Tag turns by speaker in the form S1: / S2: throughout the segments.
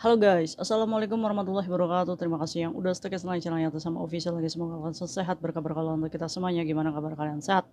S1: Halo guys, assalamualaikum warahmatullahi wabarakatuh. Terima kasih yang udah stay selama channel Yata sama official lagi. Semoga kalian sehat, berkabar kalau untuk kita semuanya. Gimana kabar kalian? Sehat?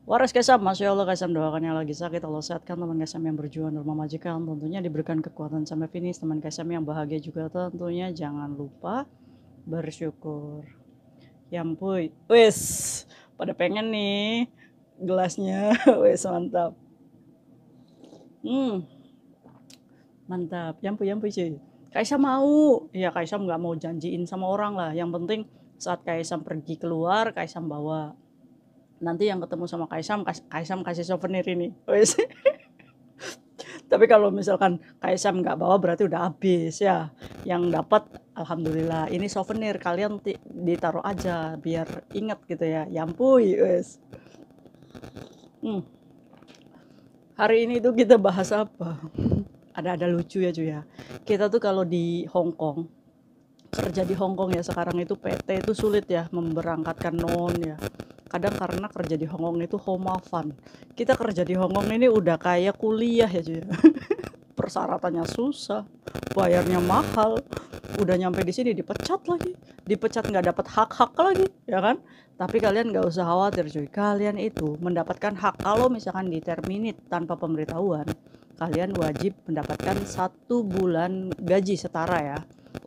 S1: Waras Kaisam, Masya Allah Kaisam, doakan yang lagi sakit Allah sehatkan, teman Kaisam yang berjuang dan memajikan tentunya diberikan kekuatan sampai finish. Teman Kaisam yang bahagia juga tentunya jangan lupa bersyukur. Yampuy, wes pada pengen nih gelasnya. Wes mantap. Mantap, yampu cuy. Kaisam mau, ya Kaisam nggak mau janjiin sama orang lah. Yang penting saat Kaisam pergi keluar, Kaisam bawa. Nanti yang ketemu sama Kaisam, Kaisam kasih souvenir ini. Wes. Tapi kalau misalkan Kaisam nggak bawa berarti udah habis ya. Yang dapat, alhamdulillah. Ini souvenir, kalian ditaruh aja biar inget gitu ya. Yampuy, wes. Hari ini tuh kita bahas apa? Ada lucu ya cuy ya. Kita tuh kalau di Hong Kong, kerja di Hong Kong ya sekarang itu PT itu sulit ya memberangkatkan non ya. Kadang karena kerja di Hong Kong itu home fun. Kita kerja di Hong Kong ini udah kayak kuliah ya cuy. Persyaratannya susah, bayarnya mahal. Udah nyampe di sini dipecat lagi, dipecat nggak dapat hak-hak lagi, ya kan? Tapi kalian nggak usah khawatir cuy. Kalian itu mendapatkan hak kalau misalkan diterminate tanpa pemberitahuan. Kalian wajib mendapatkan 1 bulan gaji setara ya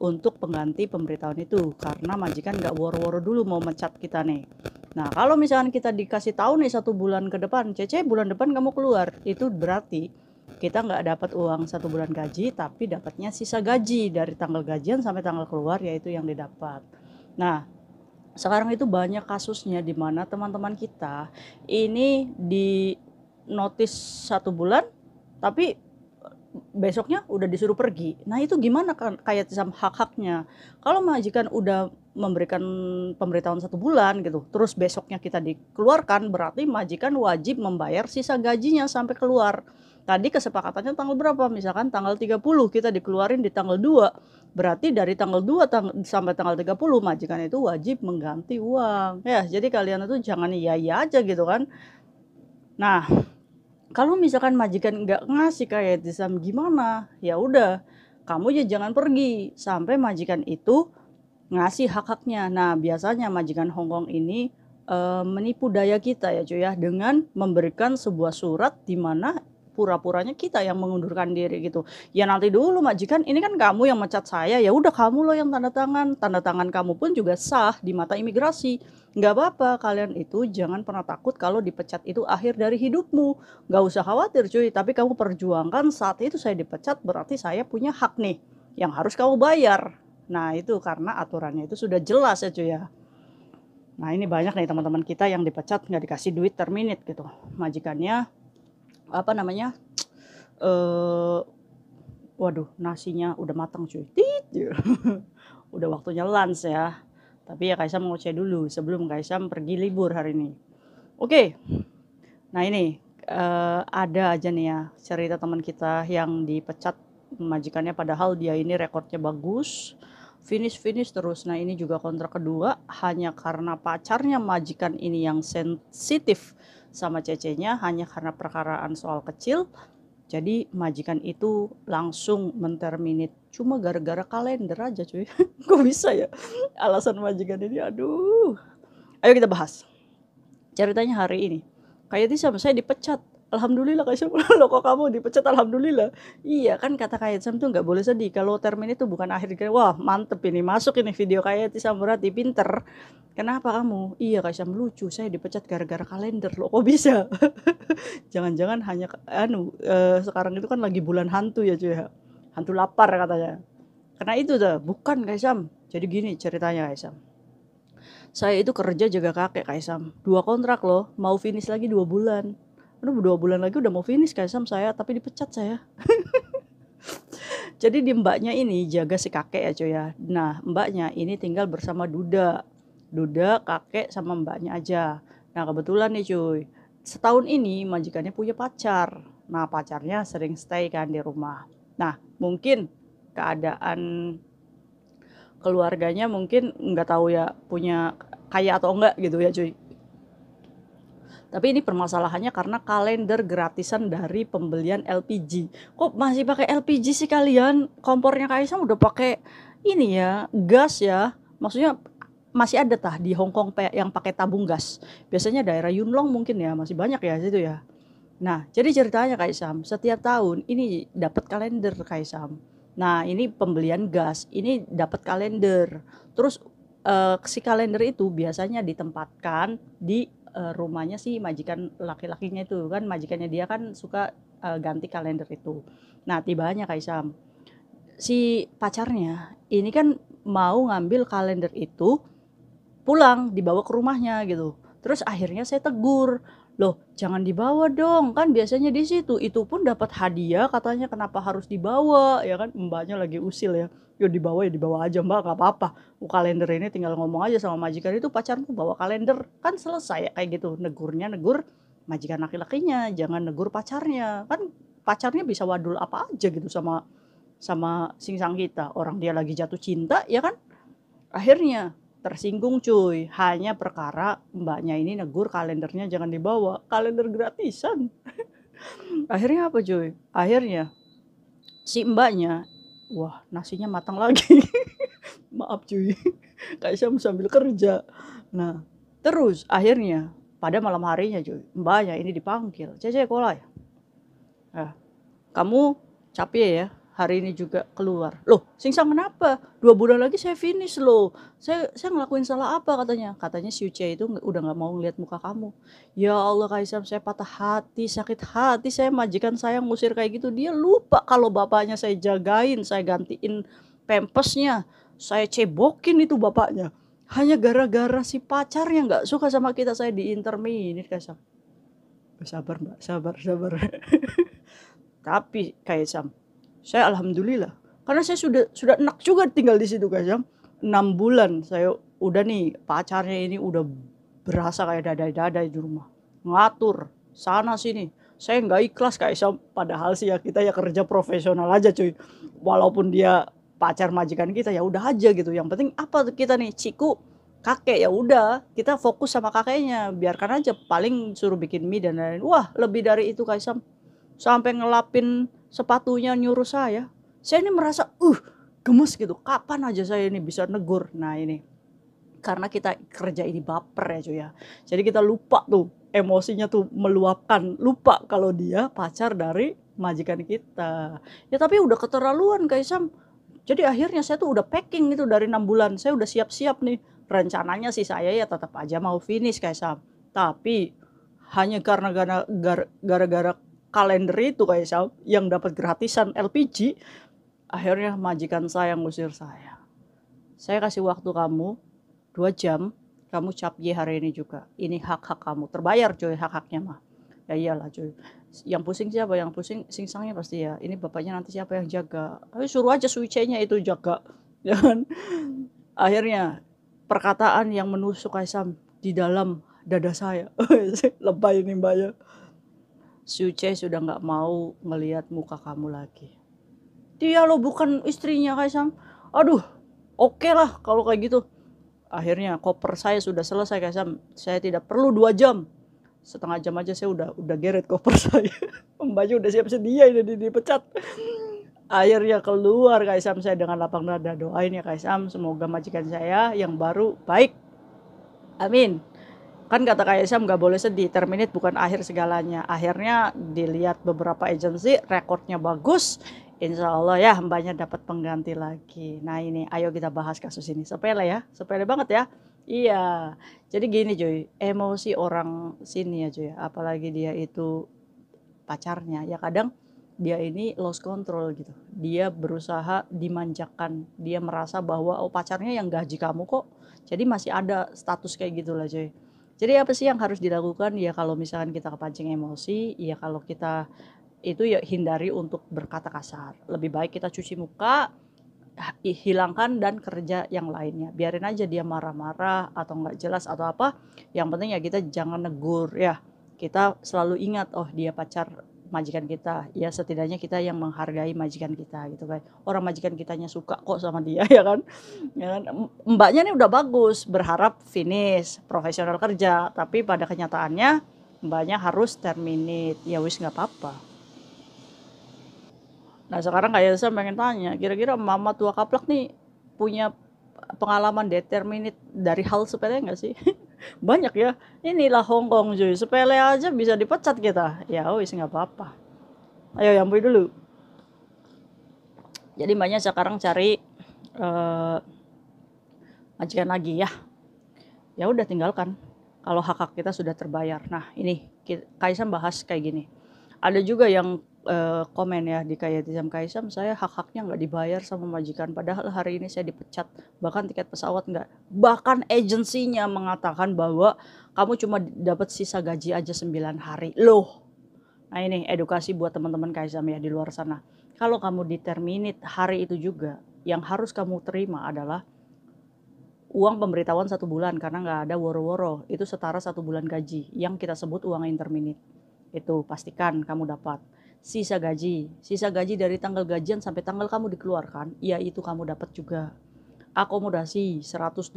S1: untuk pengganti pemberitahuan itu, karena majikan nggak woro-woro dulu mau mencat kita nih. Nah kalau misalkan kita dikasih tahu nih 1 bulan ke depan, Cece bulan depan kamu keluar, itu berarti kita nggak dapat uang 1 bulan gaji, tapi dapatnya sisa gaji dari tanggal gajian sampai tanggal keluar, yaitu yang didapat. Nah sekarang itu banyak kasusnya di mana teman-teman kita ini di notice 1 bulan tapi besoknya udah disuruh pergi. Nah itu gimana kan kayak sama hak-haknya? Kalau majikan udah memberikan pemberitahuan 1 bulan gitu, terus besoknya kita dikeluarkan, berarti majikan wajib membayar sisa gajinya sampai keluar. Tadi kesepakatannya tanggal berapa? Misalkan tanggal 30 kita dikeluarin di tanggal 2. Berarti dari tanggal 2 sampai tanggal 30 majikan itu wajib mengganti uang. Ya, jadi kalian itu jangan iya-iya aja gitu kan. Nah, kalau misalkan majikan nggak ngasih kayak Tisam gimana? Ya udah, kamu ya jangan pergi sampai majikan itu ngasih hak-haknya. Nah, biasanya majikan Hongkong ini menipu daya kita ya cuy ya dengan memberikan sebuah surat di mana pura-puranya kita yang mengundurkan diri gitu. Ya nanti dulu majikan, ini kan kamu yang mecat saya, ya udah kamu loh yang tanda tangan kamu pun juga sah di mata imigrasi. Nggak apa-apa, kalian itu jangan pernah takut kalau dipecat itu akhir dari hidupmu. Nggak usah khawatir cuy, tapi kamu perjuangkan saat itu saya dipecat berarti saya punya hak nih yang harus kamu bayar. Nah itu karena aturannya itu sudah jelas ya cuy ya. Nah ini banyak nih teman-teman kita yang dipecat nggak dikasih duit terminate gitu. Majikannya apa namanya, waduh nasinya udah matang cuy, tit udah waktunya lunch ya. Tapi ya Kaisam mau cek dulu sebelum Kaisam pergi libur hari ini. Oke, nah ini ada aja nih ya cerita teman kita yang dipecat majikannya, padahal dia ini rekornya bagus, finish terus. Nah ini juga kontrak kedua hanya karena pacarnya majikan ini yang sensitif sama cecenya, hanya karena perkaraan soal kecil. Jadi majikan itu langsung menterminate cuma gara-gara kalender aja cuy. Kok bisa ya alasan majikan ini, aduh. Ayo kita bahas ceritanya hari ini. Kayak Tisam, saya dipecat. Alhamdulillah Kaisam. Loh kok kamu dipecat alhamdulillah? Iya kan kata Kaisam tuh nggak boleh sedih. Kalau termin itu bukan akhir. Wah mantep ini, masuk ini video kayak Tisam, berarti pinter. Kenapa kamu? Iya Kaisam lucu, saya dipecat gara-gara kalender. Loh kok bisa? Jangan-jangan hanya sekarang itu kan lagi bulan hantu ya cuy ya. Hantu lapar katanya. Karena itu tuh, bukan Kaisam. Jadi gini ceritanya Kaisam. Saya itu kerja jaga kakek Kaisam. 2 kontrak loh, mau finish lagi 2 bulan. Aduh 2 bulan lagi udah mau finish Kaisam saya, tapi dipecat saya. Jadi di mbaknya ini jaga si kakek ya cuy ya. Nah mbaknya ini tinggal bersama Duda. Duda, kakek sama mbaknya aja. Nah kebetulan nih cuy, setahun ini majikannya punya pacar. Nah pacarnya sering stay kan di rumah. Nah mungkin keadaan keluarganya mungkin nggak tahu ya punya kaya atau enggak gitu ya cuy. Tapi ini permasalahannya karena kalender gratisan dari pembelian LPG. Kok masih pakai LPG sih kalian? Kompornya Kaisang udah pakai ini ya, gas ya. Maksudnya masih ada tah di Hong Kong yang pakai tabung gas. Biasanya daerah Yunlong mungkin ya, masih banyak ya situ ya. Nah, jadi ceritanya Kaisam, setiap tahun ini dapat kalender Kaisam. Nah, ini pembelian gas, ini dapat kalender. Terus si kalender itu biasanya ditempatkan di rumahnya si majikan laki-lakinya itu kan, majikannya dia kan suka ganti kalender itu. Nah, tibanya Kaisam, si pacarnya ini kan mau ngambil kalender itu pulang, dibawa ke rumahnya gitu. Terus akhirnya saya tegur, "Loh, jangan dibawa dong, kan biasanya di situ. Itu pun dapat hadiah katanya kenapa harus dibawa?" Ya kan, Mbaknya lagi usil ya. Ya dibawa aja Mbak, nggak apa-apa. Kalender ini tinggal ngomong aja sama majikan itu pacarmu bawa kalender, kan selesai ya kayak gitu. Negurnya negur majikan laki-lakinya, jangan negur pacarnya. Kan pacarnya bisa wadul apa aja gitu sama sama singsang kita. Orang dia lagi jatuh cinta ya kan. Akhirnya tersinggung cuy, hanya perkara Mbaknya ini negur kalendernya jangan dibawa, kalender gratisan. Akhirnya apa cuy? Akhirnya si Mbaknya, wah nasinya matang lagi. Maaf cuy, kayak saya sambil kerja. Nah, terus akhirnya pada malam harinya cuy, Mbaknya ini dipanggil, "Cece kolai, kamu capek ya, hari ini juga keluar." "Loh, Singsang kenapa? 2 bulan lagi saya finish loh. Saya ngelakuin salah apa?" Katanya si Uce itu udah nggak mau ngeliat muka kamu. Ya Allah Kaisam, saya patah hati, sakit hati, saya majikan saya ngusir kayak gitu. Dia lupa kalau bapaknya saya jagain, saya gantiin pampasnya, saya cebokin itu bapaknya. Hanya gara-gara si pacarnya nggak suka sama kita, saya diinterminate Kaisam. Sabar Mbak, sabar, sabar. Tapi Kaisam, saya alhamdulillah, karena saya sudah enak juga tinggal di situ Kaisam. 6 bulan saya udah nih, pacarnya ini udah berasa kayak dada-dada di rumah. Ngatur sana sini. Saya nggak ikhlas Kaisam, padahal sih ya kita ya kerja profesional aja cuy. Walaupun dia pacar majikan kita ya udah aja gitu. Yang penting apa kita nih ciku kakek, ya udah kita fokus sama kakeknya, biarkan aja paling suruh bikin mie dan lain-lain. Wah, lebih dari itu Kaisam. Sampai ngelapin sepatunya nyuruh saya. Saya ini merasa, gemes gitu. Kapan aja saya ini bisa negur. Nah ini, karena kita kerja ini baper ya cuy ya. Jadi kita lupa tuh, emosinya tuh meluapkan. Lupa kalau dia pacar dari majikan kita. Ya tapi udah keterlaluan Kaisam. Jadi akhirnya saya tuh udah packing itu dari 6 bulan. Saya udah siap-siap nih. Rencananya sih saya ya tetap aja mau finish Kaisam. Tapi hanya karena gara-gara kalender itu Kaisam yang dapat gratisan LPG, akhirnya majikan saya ngusir saya. Saya kasih waktu kamu 2 jam, kamu capye hari ini juga. Ini hak-hak kamu. Terbayar coy hak-haknya mah. Ya iyalah coy. Yang pusing siapa? Yang pusing singsangnya pasti ya. Ini bapaknya nanti siapa yang jaga? Ayo suruh aja suicenya itu jaga. Jangan. Akhirnya perkataan yang menusuk Kaisam di dalam dada saya. Lebay ini mbaknya. Suce sudah nggak mau ngelihat muka kamu lagi. Dia lo bukan istrinya Kaisam. Aduh, oke lah kalau kayak gitu. Akhirnya koper saya sudah selesai Kaisam. Saya tidak perlu 2 jam. Setengah jam aja saya udah geret koper saya. Mbaknya udah siap sedia ini dipecat. Akhirnya keluar Kaisam saya dengan lapang dada. Doain ya Kaisam, semoga majikan saya yang baru baik. Amin. Kan kata Kaisam nggak boleh sedih, terminate bukan akhir segalanya. Akhirnya dilihat beberapa agensi, rekornya bagus. Insya Allah ya mbaknya dapat pengganti lagi. Nah ini, ayo kita bahas kasus ini. Sepele ya, sepele banget ya. Iya, jadi gini cuy, emosi orang sini ya cuy, apalagi dia itu pacarnya, ya kadang dia ini lost control gitu. Dia berusaha dimanjakan, dia merasa bahwa oh pacarnya yang gaji kamu kok. Jadi masih ada status kayak gitulah cuy. Jadi apa sih yang harus dilakukan ya kalau misalkan kita kepancing emosi, ya kalau kita itu ya hindari untuk berkata kasar. Lebih baik kita cuci muka, hilangkan dan kerja yang lainnya. Biarin aja dia marah-marah atau nggak jelas atau apa. Yang penting ya kita jangan negur ya. Kita selalu ingat oh dia pacar majikan kita. Ya setidaknya kita yang menghargai majikan kita gitu kan. Orang majikan kitanya suka kok sama dia ya kan. Ya kan? Mbaknya nih udah bagus, berharap finish, profesional kerja, tapi pada kenyataannya Mbaknya harus terminate. Ya wis nggak apa-apa. Nah sekarang kayak saya pengen tanya, kira-kira mama tua kaplak nih punya pengalaman determinate dari hal sepele nggak sih? Banyak ya. Inilah Hongkong cuy, sepele aja bisa dipecat kita. Ya wis nggak apa-apa. Ayo yang dulu. Jadi mbaknya sekarang cari majikan lagi ya. Ya udah tinggalkan. Kalau hak-hak kita sudah terbayar. Nah ini Kaisam bahas kayak gini. Ada juga yang komen ya di Kayatisam Kaisam, saya hak-haknya nggak dibayar sama majikan. Padahal hari ini saya dipecat. Bahkan tiket pesawat nggak. Bahkan agensinya mengatakan bahwa kamu cuma dapat sisa gaji aja 9 hari. Loh. Nah ini edukasi buat teman-teman Kaisam ya di luar sana. Kalau kamu diterminate hari itu juga, yang harus kamu terima adalah uang pemberitahuan 1 bulan karena nggak ada woro-woro. Itu setara 1 bulan gaji yang kita sebut uang interminate. Itu pastikan kamu dapat. Sisa gaji dari tanggal gajian sampai tanggal kamu dikeluarkan, ya itu kamu dapat juga. Akomodasi $100.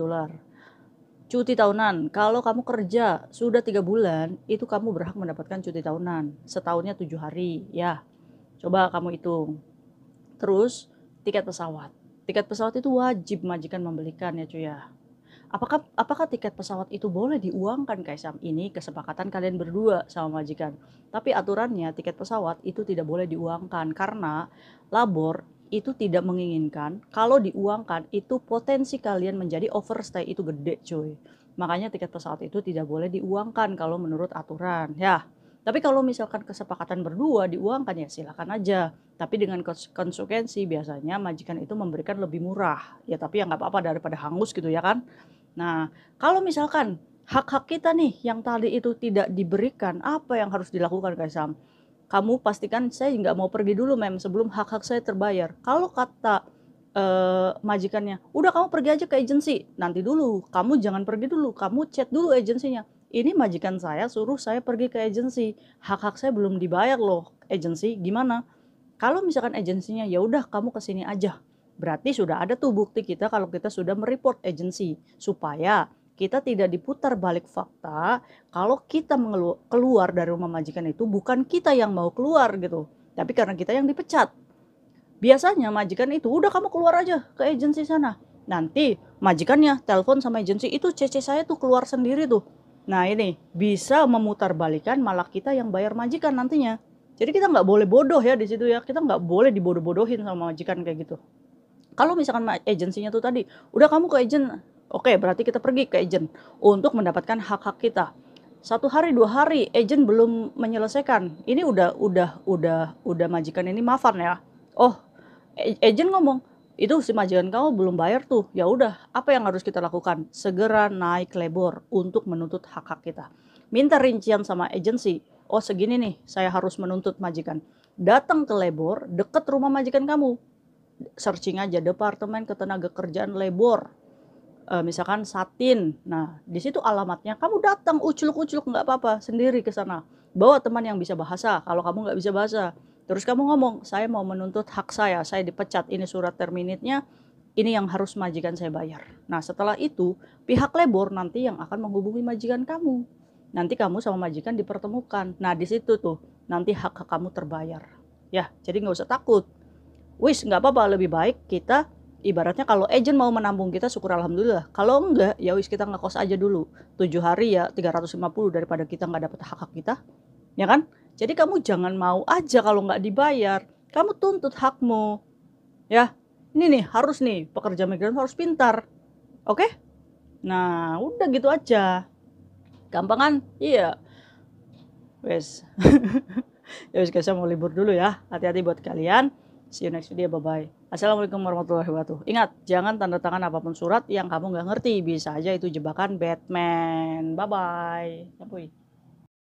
S1: Cuti tahunan, kalau kamu kerja sudah 3 bulan, itu kamu berhak mendapatkan cuti tahunan. Setahunnya 7 hari, ya. Coba kamu hitung. Terus tiket pesawat. Tiket pesawat itu wajib majikan membelikan ya cuy ya. Apakah tiket pesawat itu boleh diuangkan Kaisam? Ini kesepakatan kalian berdua sama majikan. Tapi aturannya tiket pesawat itu tidak boleh diuangkan karena labor itu tidak menginginkan kalau diuangkan itu potensi kalian menjadi overstay itu gede cuy. Makanya tiket pesawat itu tidak boleh diuangkan kalau menurut aturan ya. Tapi kalau misalkan kesepakatan berdua diuangkan ya silakan aja. Tapi dengan konsekuensi biasanya majikan itu memberikan lebih murah. Ya tapi ya nggak apa-apa daripada hangus gitu ya kan. Nah, kalau misalkan hak-hak kita nih yang tadi itu tidak diberikan, apa yang harus dilakukan Kaisam? Kamu pastikan saya nggak mau pergi dulu mem sebelum hak-hak saya terbayar. Kalau kata majikannya, udah kamu pergi aja ke agensi, nanti dulu, kamu jangan pergi dulu, kamu chat dulu agensinya. Ini majikan saya suruh saya pergi ke agensi, hak-hak saya belum dibayar loh, agensi gimana? Kalau misalkan agensinya ya udah kamu kesini aja, berarti sudah ada tuh bukti kita kalau kita sudah mereport agensi supaya kita tidak diputar balik fakta kalau kita keluar dari rumah majikan itu bukan kita yang mau keluar gitu, tapi karena kita yang dipecat. Biasanya majikan itu udah kamu keluar aja ke agensi sana. Nanti majikannya telepon sama agensi itu CC saya tuh keluar sendiri tuh. Nah ini bisa memutarbalikan malah kita yang bayar majikan nantinya. Jadi kita nggak boleh bodoh ya di situ ya. Kita nggak boleh dibodoh-bodohin sama majikan kayak gitu. Kalau misalkan agensinya tuh tadi, udah kamu ke agent, oke berarti kita pergi ke agent untuk mendapatkan hak-hak kita. 1 hari 2 hari agent belum menyelesaikan. Ini udah majikan ini maafan ya. Oh, agent ngomong, itu si majikan kamu belum bayar tuh. Ya udah, apa yang harus kita lakukan? Segera naik labor untuk menuntut hak-hak kita. Minta rincian sama agensi. Oh, segini nih, saya harus menuntut majikan. Datang ke labor deket rumah majikan kamu. Searching aja Departemen Ketenagakerjaan Labor. Misalkan Satin. Nah, di situ alamatnya. Kamu datang uculuk-uculuk nggak apa-apa sendiri ke sana. Bawa teman yang bisa bahasa. Kalau kamu nggak bisa bahasa, terus kamu ngomong, saya mau menuntut hak saya dipecat, ini surat terminate-nya, ini yang harus majikan saya bayar. Nah setelah itu pihak labor nanti yang akan menghubungi majikan kamu. Nanti kamu sama majikan dipertemukan. Nah di situ tuh nanti hak kamu terbayar. Ya jadi nggak usah takut. Wis nggak apa-apa, lebih baik kita ibaratnya kalau agent mau menampung kita syukur alhamdulillah. Kalau enggak ya wis kita ngekos aja dulu. 7 hari ya 350 daripada kita nggak dapat hak kita. Ya kan? Jadi kamu jangan mau aja kalau nggak dibayar. Kamu tuntut hakmu. Ya, ini nih harus nih pekerja migran harus pintar. Oke? Nah, udah gitu aja. Gampang kan? Iya. Wes. Ya wes guys, saya mau libur dulu ya. Hati-hati buat kalian. See you next video. Bye-bye. Assalamualaikum warahmatullahi wabarakatuh. Ingat, jangan tanda tangan apapun surat yang kamu nggak ngerti. Bisa aja itu jebakan Batman. Bye-bye. Sampai.